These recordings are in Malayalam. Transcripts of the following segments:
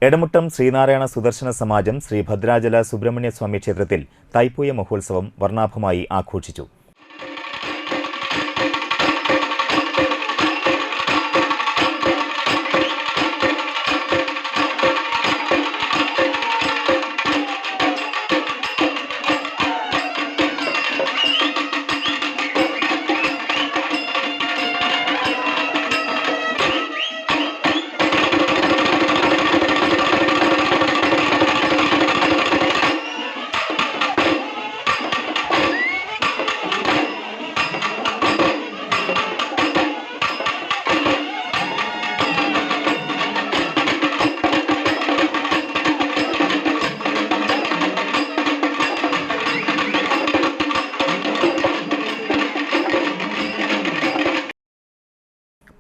എടമുട്ടം ശ്രീനാരായണ സുദർശന സമാജം ശ്രീ ഭദ്രാചല സുബ്രഹ്മണ്യ സ്വാമി ക്ഷേത്രത്തിൽ തൈപ്പൂയ മഹോത്സവം വർണ്ണാഭമായി ആഘോഷിച്ചു.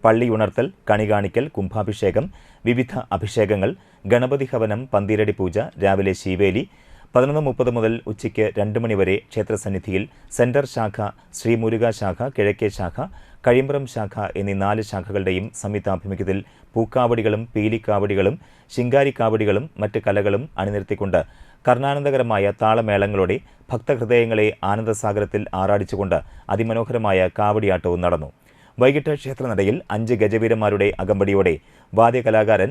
പള്ളിയുണർത്തൽ, കണികാണിക്കൽ, കുംഭാഭിഷേകം, വിവിധ അഭിഷേകങ്ങൾ, ഗണപതി ഹവനം, പന്തീരടി പൂജ, രാവിലെ ശീവേലി, 11:30 മുതൽ ഉച്ചയ്ക്ക് 2 മണി വരെ ക്ഷേത്രസന്നിധിയിൽ സെന്റർ ശാഖ, ശ്രീമുരുക ശാഖ, കിഴക്കേ ശാഖ, കഴിമ്പ്രം ശാഖ എന്നീ 4 ശാഖകളുടെയും സംയുക്താഭിമുഖ്യത്തിൽ പൂക്കാവടികളും പീലിക്കാവടികളും ശിങ്കാരിക്കാവടികളും മറ്റ് കലകളും അണിനിരത്തിക്കൊണ്ട് കർണാനന്ദകരമായ താളമേളങ്ങളോടെ ഭക്തഹൃദയങ്ങളെ ആനന്ദസാഗരത്തിൽ ആറാടിച്ചുകൊണ്ട് അതിമനോഹരമായ കാവടിയാട്ടവും നടന്നു. വൈകിട്ട് ക്ഷേത്രനടയിൽ 5 ഗജവീരന്മാരുടെ അകമ്പടിയോടെ വാദ്യകലാകാരൻ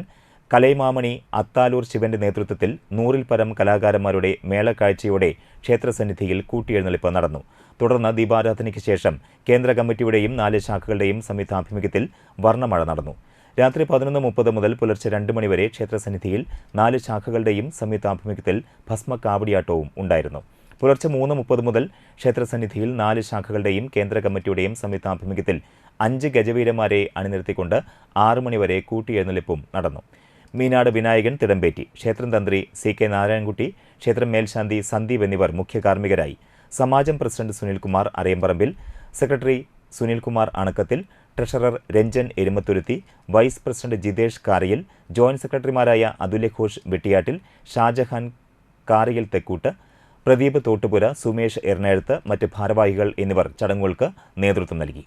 കലൈമാമണി അത്താലൂർ ശിവന്റെ നേതൃത്വത്തിൽ 100-ൽ പരം കലാകാരന്മാരുടെ മേളക്കാഴ്ചയോടെ ക്ഷേത്രസന്നിധിയിൽ കൂട്ടിയെഴുന്നള്ളിപ്പ് നടന്നു. തുടർന്ന് ദീപാരാധനയ്ക്ക് ശേഷം കേന്ദ്ര കമ്മിറ്റിയുടെയും 4 ശാഖകളുടെയും സംയുക്താഭിമുഖ്യത്തിൽ വർണ്ണമഴ നടന്നു. രാത്രി 11:30 മുതൽ പുലർച്ചെ 2 മണി വരെ ക്ഷേത്രസന്നിധിയിൽ 4 ശാഖകളുടെയും സംയുക്താഭിമുഖ്യത്തിൽ ഭസ്മക്കാവടിയാട്ടവും ഉണ്ടായിരുന്നു. പുലർച്ചെ 3:30 മുതൽ ക്ഷേത്രസന്നിധിയിൽ 4 ശാഖകളുടെയും കേന്ദ്ര കമ്മിറ്റിയുടെയും സംയുക്താഭിമുഖ്യത്തിൽ 5 ഗജവീരന്മാരെ അണിനിരത്തിക്കൊണ്ട് 6 മണിവരെ കൂട്ടിയെഴുന്നള്ളിപ്പും നടന്നു. മീനാട് വിനായകൻ തിടമ്പേറ്റി, ക്ഷേത്രം തന്ത്രി CK നാരായണൻകുട്ടി, ക്ഷേത്രം മേൽശാന്തി സന്ദീപ് എന്നിവർ മുഖ്യ കാർമ്മികരായി. സമാജം president Sunilkumar Arayamparambil, secretary Sunilkumar Anakkathil, treasurer Ranjan Erumathuruthi, vice president Jithesh Kariyil, joint സെക്രട്ടറിമാരായ അതുല്യഘോഷ് വെട്ടിയാട്ടിൽ, ഷാജഹാൻ കാറിയിൽ തെക്കൂട്ട്, പ്രദീപ് തോട്ടുപുര, സുമേഷ് എറണാകുളത്ത്, മറ്റ് ഭാരവാഹികൾ എന്നിവർ ചടങ്ങുകൾക്ക് നേതൃത്വം നൽകി.